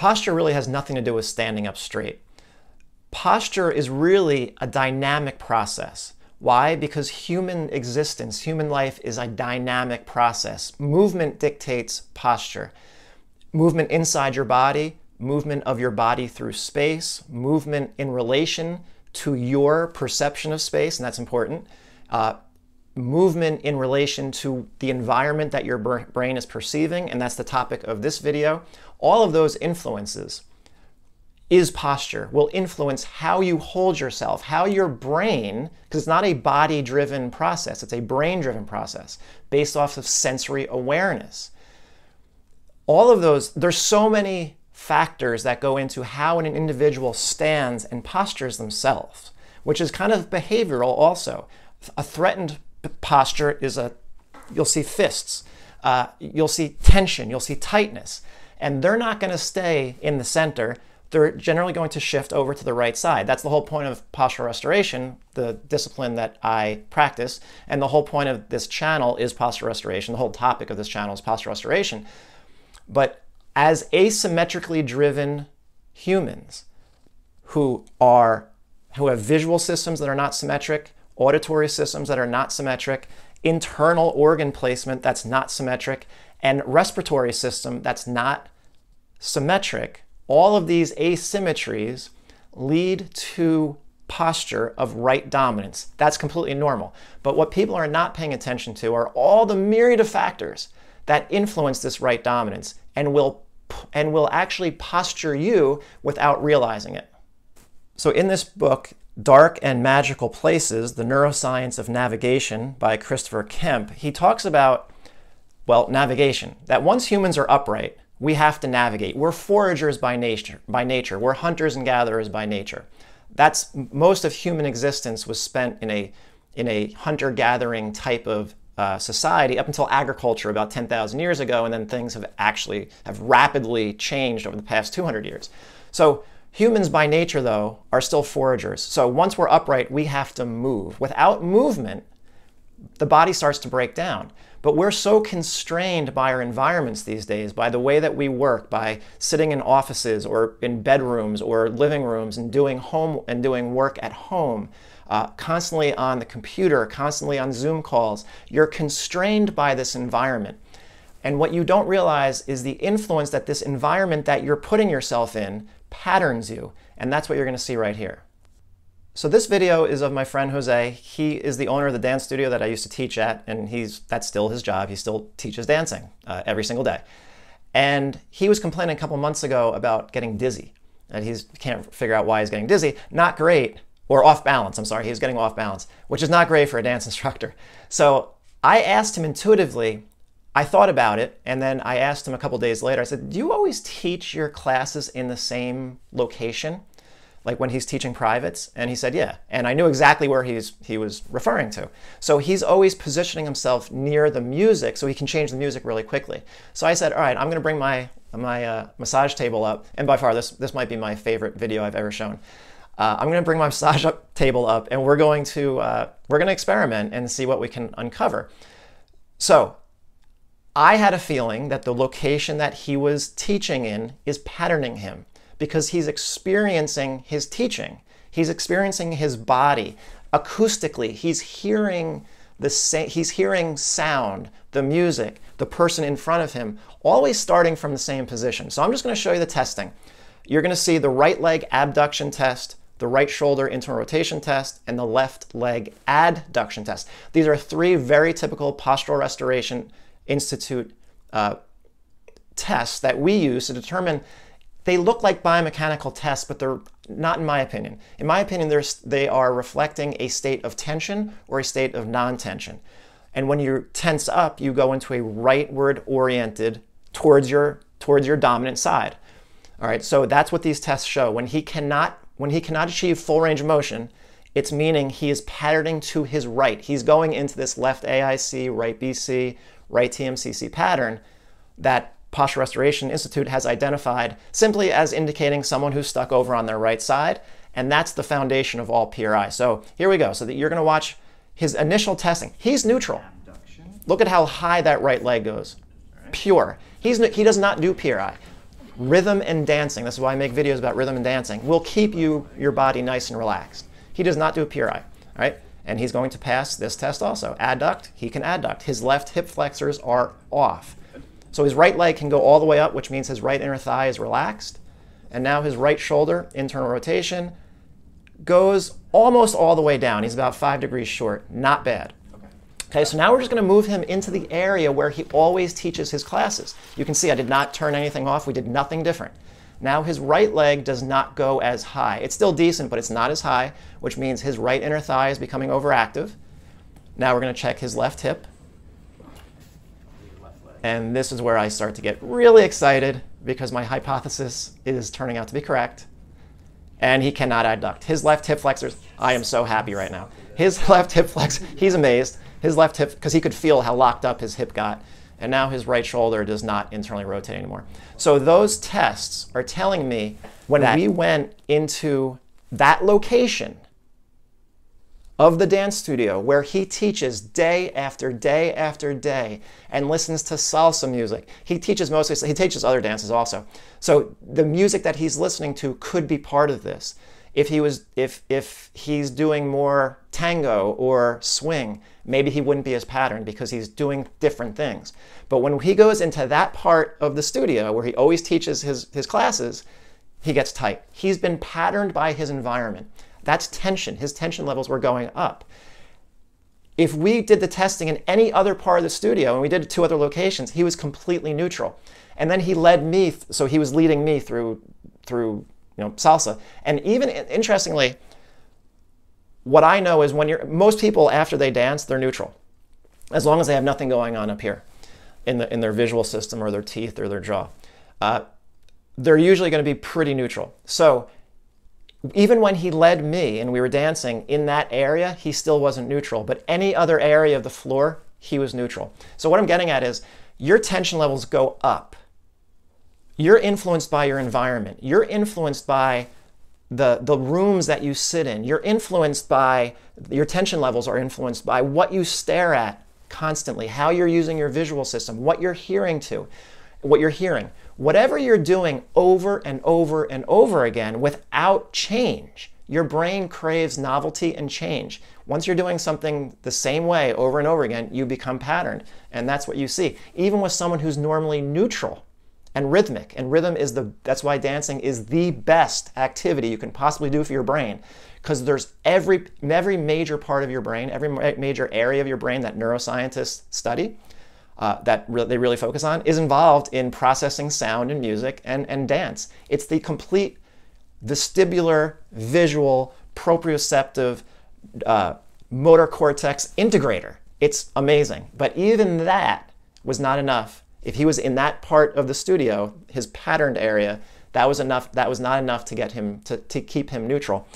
Posture really has nothing to do with standing up straight. Posture is really a dynamic process. Why? Because human existence, human life is a dynamic process. Movement dictates posture. Movement inside your body, movement of your body through space, movement in relation to your perception of space, and that's important. Movement in relation to the environment that your brain is perceiving, and that's the topic of this video. All of those influences is posture, will influence how you hold yourself, how your brain, because it's not a body-driven process, it's a brain-driven process based off of sensory awareness. All of those, there's so many factors that go into how an individual stands and postures themselves, which is kind of behavioral also. A threatened posture is you'll see fists, you'll see tension, you'll see tightness, and they're not going to stay in the center. They're generally going to shift over to the right side. That's the whole point of postural restoration, the discipline that I practice, and the whole point of this channel is postural restoration. The whole topic of this channel is postural restoration. But as asymmetrically driven humans who have visual systems that are not symmetric, auditory systems that are not symmetric, internal organ placement that's not symmetric, and respiratory system that's not symmetric, all of these asymmetries lead to posture of right dominance. That's completely normal. But what people are not paying attention to are all the myriad of factors that influence this right dominance and will actually posture you without realizing it. So in this book, Dark and Magical Places, The Neuroscience of Navigation by Christopher Kemp, he talks about, well, navigation. That once humans are upright, we have to navigate. We're foragers by nature. We're hunters and gatherers by nature. That's most of human existence was spent in a hunter-gathering type of society up until agriculture about 10,000 years ago, and then things have rapidly changed over the past 200 years. So humans by nature, though, are still foragers. So once we're upright, we have to move. Without movement, the body starts to break down. But we're so constrained by our environments these days, by the way that we work, by sitting in offices or in bedrooms or living rooms and doing work at home, constantly on the computer, constantly on Zoom calls. You're constrained by this environment. And what you don't realize is the influence that this environment that you're putting yourself in patterns you. And that's what you're going to see right here. So this video is of my friend Jose. He is the owner of the dance studio that I used to teach at, and that's still his job. He still teaches dancing every single day. And he was complaining a couple months ago about getting dizzy. And he can't figure out why he's getting dizzy. Not great, or off balance, I'm sorry. He's getting off balance, which is not great for a dance instructor. So I asked him intuitively, I thought about it, and then I asked him a couple days later, I said, do you always teach your classes in the same location? Like when he's teaching privates? And he said, yeah. And I knew exactly where he was referring to. So he's always positioning himself near the music so he can change the music really quickly. So I said, all right, I'm going to bring my massage table up. And by far, this might be my favorite video I've ever shown. I'm going to bring my massage table up, and we're going to experiment and see what we can uncover. So I had a feeling that the location that he was teaching in is patterning him, because he's experiencing his teaching. He's experiencing his body acoustically. He's hearing sound, the music, the person in front of him, always starting from the same position. So I'm just going to show you the testing. You're going to see the right leg abduction test, the right shoulder internal rotation test, and the left leg adduction test. These are three very typical Postural Restoration Institute tests that we use to determine. They look like biomechanical tests, but they're not, in my opinion. In my opinion, they are reflecting a state of tension or a state of non-tension. And when you tense up, you go into a rightward oriented towards your dominant side. All right, so that's what these tests show. When he cannot achieve full range of motion, it's meaning he is patterning to his right. He's going into this left AIC, right BC, right TMCC pattern that Postural Restoration Institute has identified simply as indicating someone who's stuck over on their right side, and that's the foundation of all PRI. So here we go. So that you're going to watch his initial testing. He's neutral. Look at how high that right leg goes. Pure. He does not do PRI. Rhythm and dancing, this is why I make videos about rhythm and dancing, will keep your body nice and relaxed. He does not do a pure eye, all right? And he's going to pass this test also. Adduct, he can adduct. His left hip flexors are off. So his right leg can go all the way up, which means his right inner thigh is relaxed. And now his right shoulder, internal rotation, goes almost all the way down. He's about 5 degrees short, not bad. Okay, so now we're just going to move him into the area where he always teaches his classes. You can see I did not turn anything off. We did nothing different. Now his right leg does not go as high. It's still decent, but it's not as high, which means his right inner thigh is becoming overactive. Now we're going to check his left hip. And this is where I start to get really excited because my hypothesis is turning out to be correct. And he cannot adduct. His left hip flexors, I am so happy right now. His left hip flex, he's amazed. His left hip, because he could feel how locked up his hip got. And now his right shoulder does not internally rotate anymore. So those tests are telling me when we went into that location of the dance studio where he teaches day after day after day and listens to salsa music. He teaches mostly, he teaches other dances also. So the music that he's listening to could be part of this. If he's doing more tango or swing, maybe he wouldn't be as patterned because he's doing different things. But when he goes into that part of the studio where he always teaches his classes, he gets tight. He's been patterned by his environment. That's tension. His tension levels were going up. If we did the testing in any other part of the studio, and we did it 2 other locations, he was completely neutral. And then he led me, so he was leading me through salsa. And even interestingly, what I know is most people after they dance, they're neutral, as long as they have nothing going on up here in their visual system or their teeth or their jaw. They're usually going to be pretty neutral. So even when he led me and we were dancing in that area, he still wasn't neutral. But any other area of the floor, he was neutral. So what I'm getting at is your tension levels go up. You're influenced by your environment. You're influenced by the rooms that you sit in. You're influenced by, your tension levels are influenced by what you stare at constantly, how you're using your visual system, what you're hearing. Whatever you're doing over and over and over again without change, your brain craves novelty and change. Once you're doing something the same way over and over again, you become patterned. And that's what you see. Even with someone who's normally neutral and rhythmic. And rhythm is that's why dancing is the best activity you can possibly do for your brain. Because there's every major part of your brain, every major area of your brain that neuroscientists study, they really focus on, is involved in processing sound and music and dance. It's the complete vestibular, visual, proprioceptive, motor cortex integrator. It's amazing. But even that was not enough. If he was in that part of the studio, his patterned area, that was not enough to get him to keep him neutral.